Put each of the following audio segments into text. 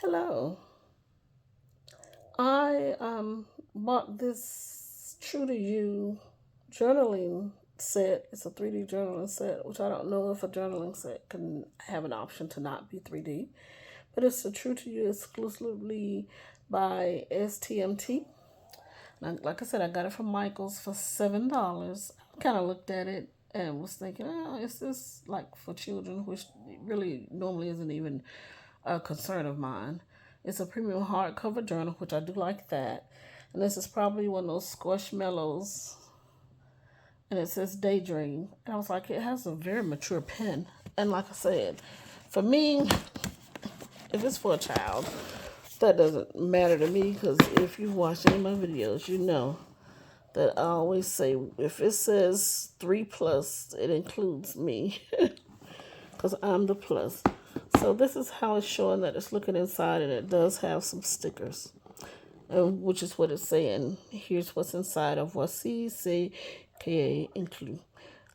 Hello. I bought this TRU2U journaling set. It's a 3D journaling set, which I don't know if a journaling set can have an option to not be 3D. But it's a TRU2U exclusively by STMT. Like I said, I got it from Michael's for $7. I kind of looked at it and was thinking, oh, is this like for children, which really normally isn't even a concern of mine. It's a premium hardcover journal, which I do like that. And this is probably one of those squishmallows. And it says Daydream. And I was like, it has a very mature pen. And like I said, for me, if it's for a child, that doesn't matter to me because if you've watched any of my videos, you know that I always say if it says 3 plus, it includes me because I'm the plus. So this is how it's showing that it's looking inside, and it does have some stickers, which is what it's saying. Here's what's inside of what CCKA include.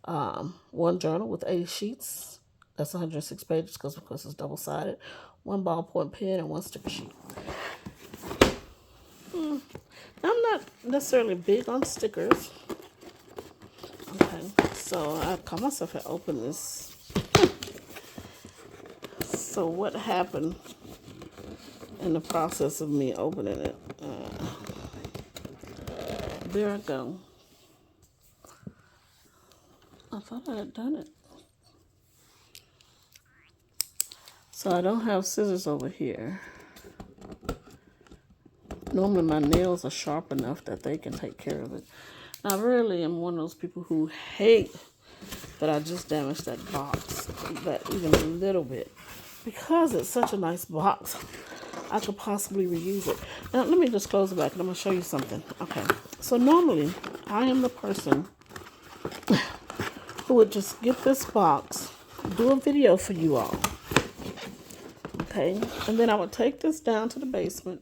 One journal with 80 sheets. That's 106 pages because of course it's double-sided. One ballpoint pen and one sticker sheet. I'm not necessarily big on stickers. Okay, so I call myself and open this. So what happened in the process of me opening it? There I go. I thought I had done it. So I don't have scissors over here. Normally my nails are sharp enough that they can take care of it. Now, I really am one of those people who hate that I just damaged that box, that even a little bit. Because it's such a nice box, I could possibly reuse it. Now, let me just close it back and I'm going to show you something. Okay, so normally I am the person who would just get this box, do a video for you all. Okay, and then I would take this down to the basement,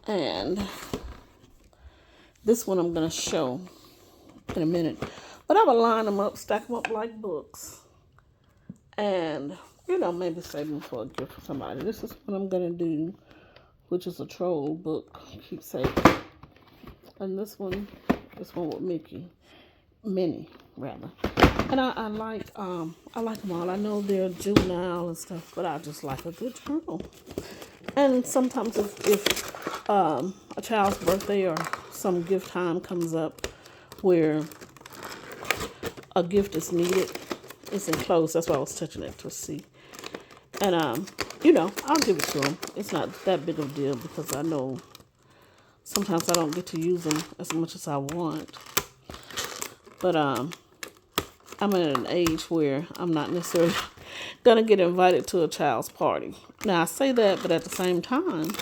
and this one I'm going to show in a minute. But I would line them up, stack them up like books, and, maybe save them for a gift for somebody. This is what I'm going to do, which is a troll book keepsake. And this one with Minnie, rather. And I like them all. I know they're juvenile and stuff, but I just like a good journal. And sometimes if a child's birthday or some gift time comes up where a gift is needed, it's enclosed. That's why I was touching it to see. And I'll give it to them. It's not that big of a deal because I know sometimes I don't get to use them as much as I want. But I'm at an age where I'm not necessarily gonna get invited to a child's party. Now I say that, but at the same time,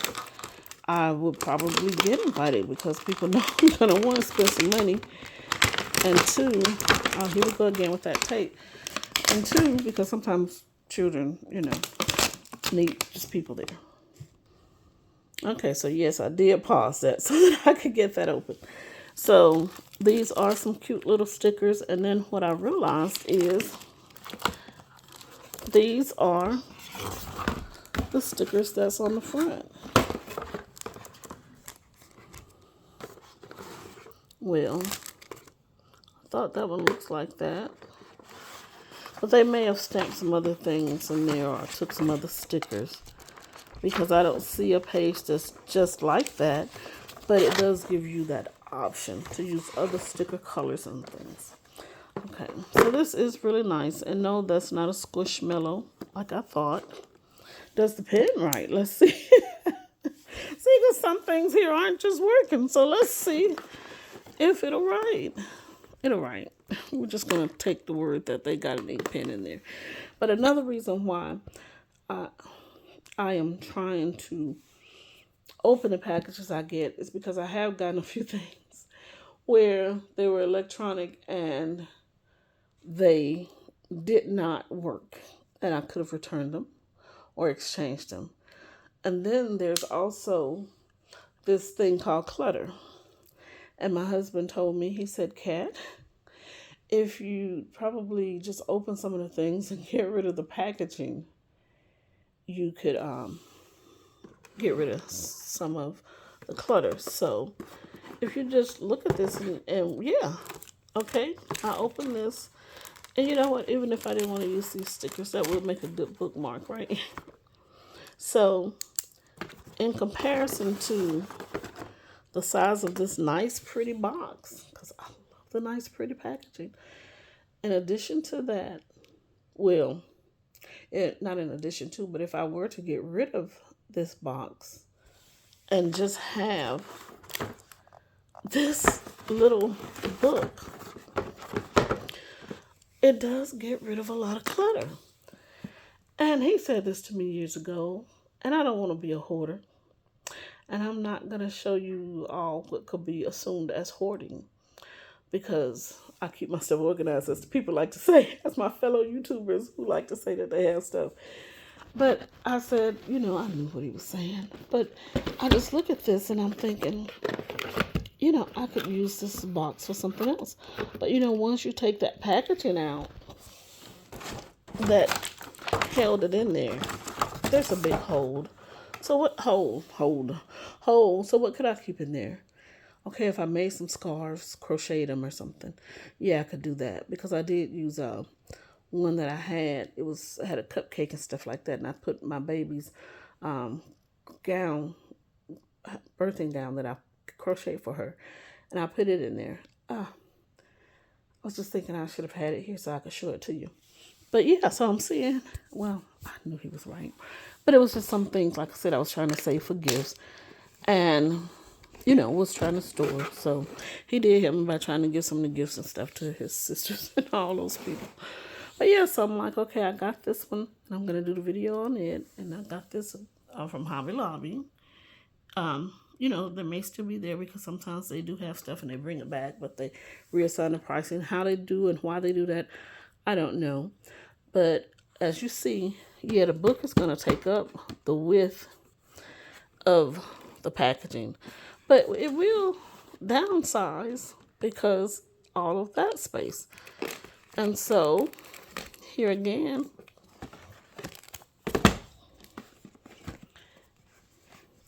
I would probably get invited because people know I'm gonna want to spend some money. And two, here we go again with that tape. And two, because sometimes children, need just people there. Okay, so yes, I did pause that so that I could get that open. So these are some cute little stickers. And then what I realized is these are the stickers that's on the front. Well, I thought that one looks like that. But they may have stamped some other things in there or took some other stickers, because I don't see a page that's just like that, but it does give you that option to use other sticker colors and things. Okay, so this is really nice. And no, that's not a squishmallow like I thought. Does the pen right? Let's see. See, because some things here aren't just working. So let's see if it'll write. It'll write. We're just going to take the word that they got an ink pen in there. But another reason why I am trying to open the packages I get is because I have gotten a few things where they were electronic and they did not work, and I could have returned them or exchanged them. And then there's also this thing called clutter. And my husband told me, he said, Kat, if you probably just open some of the things and get rid of the packaging, you could get rid of some of the clutter. So if you just look at this and yeah, okay, I open this. And you know what? Even if I didn't want to use these stickers, that would make a good bookmark, right? So in comparison to the size of this nice, pretty box, because I love the nice, pretty packaging. In addition to that, well, not in addition to, but if I were to get rid of this box and just have this little book, it does get rid of a lot of clutter. And he said this to me years ago, and I don't want to be a hoarder. And I'm not going to show you all what could be assumed as hoarding, because I keep my stuff organized, as people like to say, as my fellow YouTubers who like to say that they have stuff. But I said, I knew what he was saying. But I just look at this and I'm thinking, I could use this box for something else. But, once you take that packaging out that held it in there, there's a big hole. So what hole? So what could I keep in there? Okay, if I made some scarves, crocheted them or something, yeah, I could do that, because I did use one that I had. I had a cupcake and stuff like that, and I put my baby's birthing gown that I crocheted for her, and I put it in there. I was just thinking I should have had it here so I could show it to you. But yeah, so I'm seeing, well, I knew he was right. But it was just some things, like I said, I was trying to save for gifts. And, was trying to store. So he did help me by trying to give some of the gifts and stuff to his sisters and all those people. But yeah, so I'm like, okay, I got this one. And I'm going to do the video on it. And I got this from Hobby Lobby. They may still be there, because sometimes they do have stuff and they bring it back, but they reassign the pricing. How they do and why they do that, I don't know. But as you see, yeah, the book is going to take up the width of the packaging, but it will downsize because all of that space. And so here again,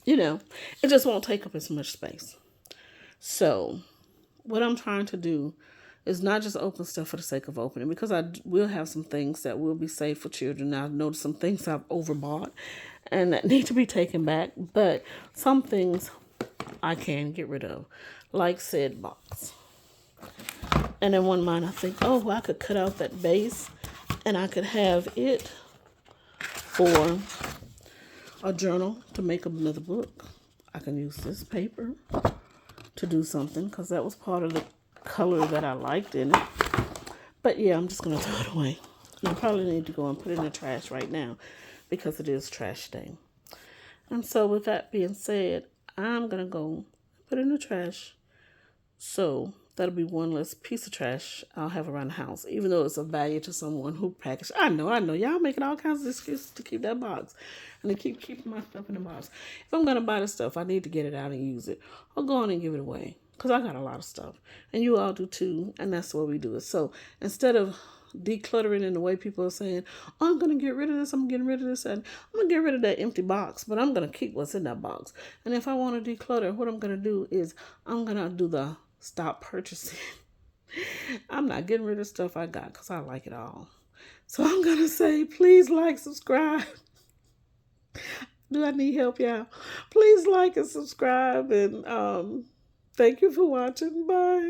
it just won't take up as much space. So what I'm trying to do is not just open stuff for the sake of opening, because I will have some things that will be saved for children. I've noticed some things I've overbought and that need to be taken back, but some things I can get rid of, like said box. And in one mind I think, oh, I could cut out that base and I could have it for a journal to make another book. I can use this paper to do something, because that was part of the color that I liked in it. But yeah, I'm just going to throw it away. And I probably need to go and put it in the trash right now, because it is trash day. And so with that being said, I'm going to go put it in the trash. So that'll be one less piece of trash I'll have around the house, even though it's of value to someone who packaged. I know. Y'all making all kinds of excuses to keep that box and to keep keeping my stuff in the box. If I'm going to buy the stuff, I need to get it out and use it, or go on and give it away, because I got a lot of stuff. And you all do too, and that's what we do it. So instead of decluttering in the way people are saying, oh, I'm going to get rid of this, I'm getting rid of this, and I'm going to get rid of that empty box, but I'm going to keep what's in that box. And if I want to declutter, what I'm going to do is I'm going to do the stop purchasing. I'm not getting rid of stuff I got, because I like it all. So I'm going to say, please like, subscribe. Do I need help, y'all? Please like and subscribe, and thank you for watching. Bye.